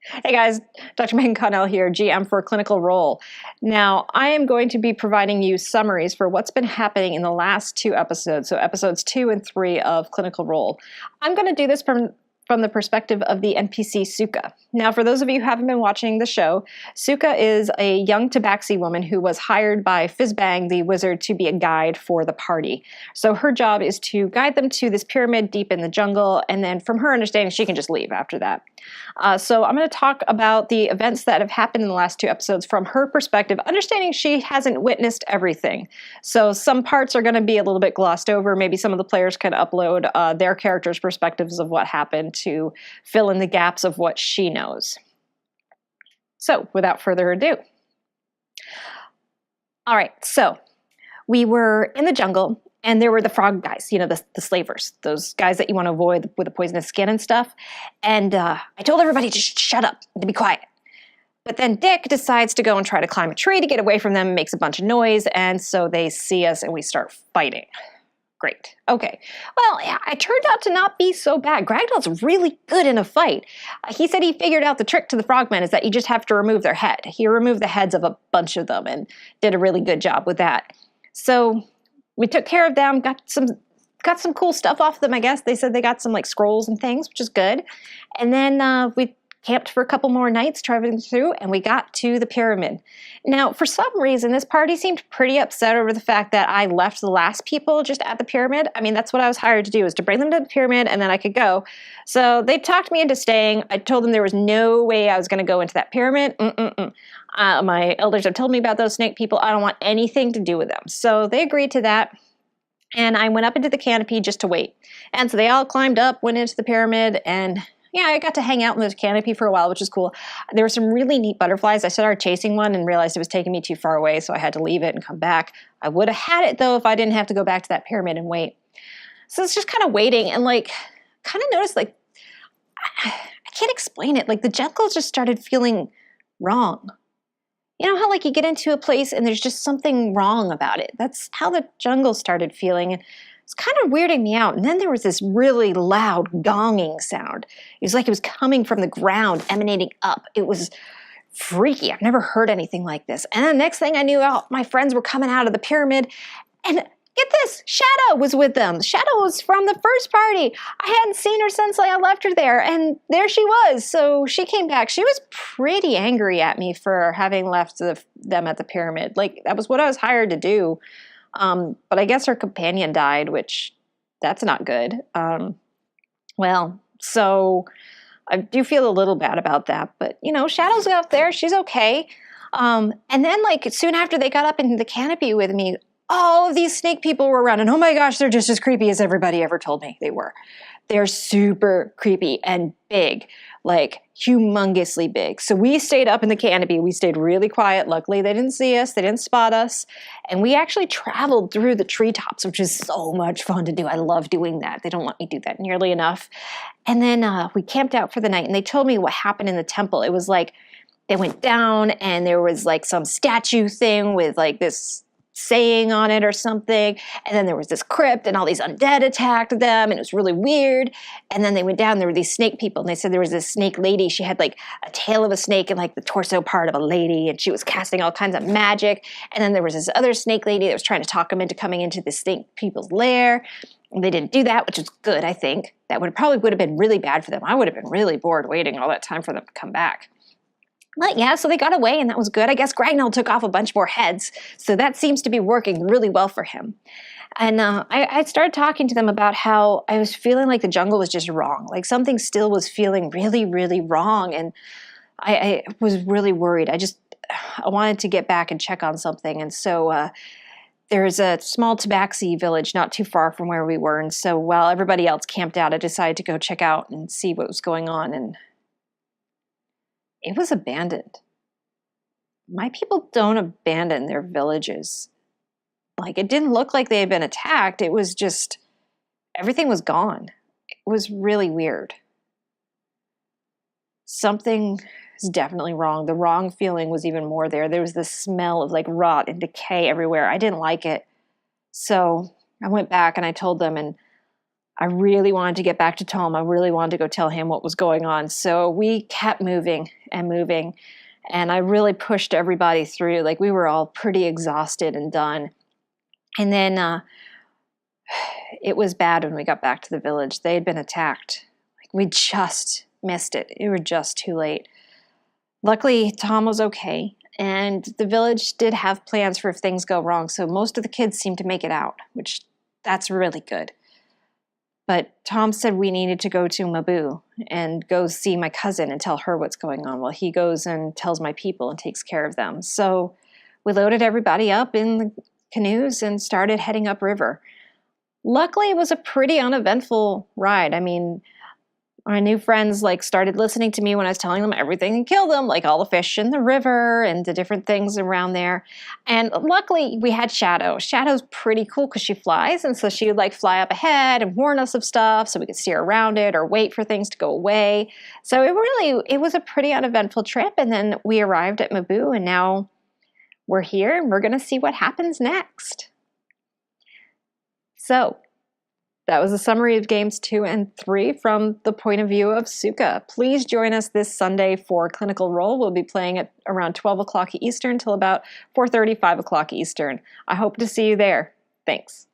Hey guys, Dr. Megan Connell here, GM for Clinical Role. Now, I am going to be providing you summaries for what's been happening in the last two episodes, so episodes 2 and 3 of Clinical Role. I'm going to do this from the perspective of the NPC Suka. Now, for those of you who haven't been watching the show, Suka is a young tabaxi woman who was hired by Fizzbang, the wizard, to be a guide for the party. So her job is to guide them to this pyramid deep in the jungle, and then from her understanding, she can just leave after that. So I'm going to talk about the events that have happened in the last two episodes from her perspective, understanding she hasn't witnessed everything. So some parts are going to be a little bit glossed over. Maybe some of the players can upload their characters' perspectives of what happened to fill in the gaps of what she knows. So without further ado. All right, so we were in the jungle. And there were the frog guys, you know, the slavers, those guys that you want to avoid with the poisonous skin and stuff. And I told everybody to shut up and to be quiet. But then Dick decides to go and try to climb a tree to get away from them, makes a bunch of noise, and so they see us and we start fighting. Great. Okay. Well, yeah, it turned out to not be so bad. Gragnall's really good in a fight. He said he figured out the trick to the frogmen is that you just have to remove their head. He removed the heads of a bunch of them and did a really good job with that. So we took care of them, got some cool stuff off them, I guess. They said they got some like scrolls and things, which is good. And then we camped for a couple more nights, traveling through, and we got to the pyramid. Now, for some reason, this party seemed pretty upset over the fact that I left the last people just at the pyramid. I mean, that's what I was hired to do, is to bring them to the pyramid, and then I could go. So they talked me into staying. I told them there was no way I was going to go into that pyramid. My elders have told me about those snake people. I don't want anything to do with them. So they agreed to that. And I went up into the canopy just to wait. And so they all climbed up, went into the pyramid, and yeah, I got to hang out in the canopy for a while, which is cool. There were some really neat butterflies. I started chasing one and realized it was taking me too far away, so I had to leave it and come back. I would have had it, though, if I didn't have to go back to that pyramid and wait. So it's just kind of waiting and, like, kind of noticed, like, I can't explain it. Like, the jungle just started feeling wrong. You know how, like, you get into a place and there's just something wrong about it? That's how the jungle started feeling. And it's kind of weirding me out. And then there was this really loud gonging sound. It was like it was coming from the ground, emanating up. It was freaky. I've never heard anything like this. And the next thing I knew, my friends were coming out of the pyramid. And get this, Shadow was with them. Shadow was from the first party. I hadn't seen her since I left her there. And there she was. So she came back. She was pretty angry at me for having left them at the pyramid. Like, that was what I was hired to do. But I guess her companion died, which that's not good. Well, so I do feel a little bad about that, but you know, Shadow's out there. She's okay. And then like soon after they got up into the canopy with me, all of these snake people were around and oh my gosh, they're just as creepy as everybody ever told me they were. They're super creepy and big, like humongously big. So we stayed up in the canopy. We stayed really quiet. Luckily, they didn't see us. They didn't spot us. And we actually traveled through the treetops, which is so much fun to do. I love doing that. They don't let me do that nearly enough. And then we camped out for the night and they told me what happened in the temple. It was like they went down and there was like some statue thing with like this saying on it or something, and then there was this crypt and all these undead attacked them and it was really weird. And then they went down, there were these snake people and they said there was this snake lady. She had like a tail of a snake and like the torso part of a lady, and she was casting all kinds of magic. And then there was this other snake lady that was trying to talk them into coming into the snake people's lair. And they didn't do that, which was good. I think that would have been really bad for them. I would have been really bored waiting all that time for them to come back. But yeah, so they got away and that was good. I guess Gragnall took off a bunch more heads, so that seems to be working really well for him. And I started talking to them about how I was feeling like the jungle was just wrong. Like something still was feeling really, really wrong. And I was really worried. I wanted to get back and check on something. And so there's a small tabaxi village not too far from where we were. And so while everybody else camped out, I decided to go check out and see what was going on. And it was abandoned. My people don't abandon their villages. Like, it didn't look like they had been attacked. It was just, everything was gone. It was really weird. Something is definitely wrong. The wrong feeling was even more there. There was this smell of like rot and decay everywhere. I didn't like it. So I went back and I told them, and I really wanted to get back to Tom. I really wanted to go tell him what was going on. So we kept moving and moving. And I really pushed everybody through. Like, we were all pretty exhausted and done. And then it was bad when we got back to the village. They had been attacked. Like, we just missed it. It was just too late. Luckily, Tom was okay. And the village did have plans for if things go wrong. So most of the kids seemed to make it out, which that's really good. But Tom said we needed to go to Mabu and go see my cousin and tell her what's going on. Well, he goes and tells my people and takes care of them. So we loaded everybody up in the canoes and started heading upriver. Luckily, it was a pretty uneventful ride. I mean, my new friends started listening to me when I was telling them everything and killed them, like all the fish in the river and the different things around there. And luckily, we had Shadow. Shadow's pretty cool because she flies, and so she would fly up ahead and warn us of stuff so we could steer around it or wait for things to go away. So it was a pretty uneventful trip. And then we arrived at Mabu, and now we're here and we're going to see what happens next. So that was a summary of games 2 and 3 from the point of view of Suka. Please join us this Sunday for Clinical Role. We'll be playing at around 12 o'clock Eastern till about 4:30, 5 o'clock Eastern. I hope to see you there. Thanks.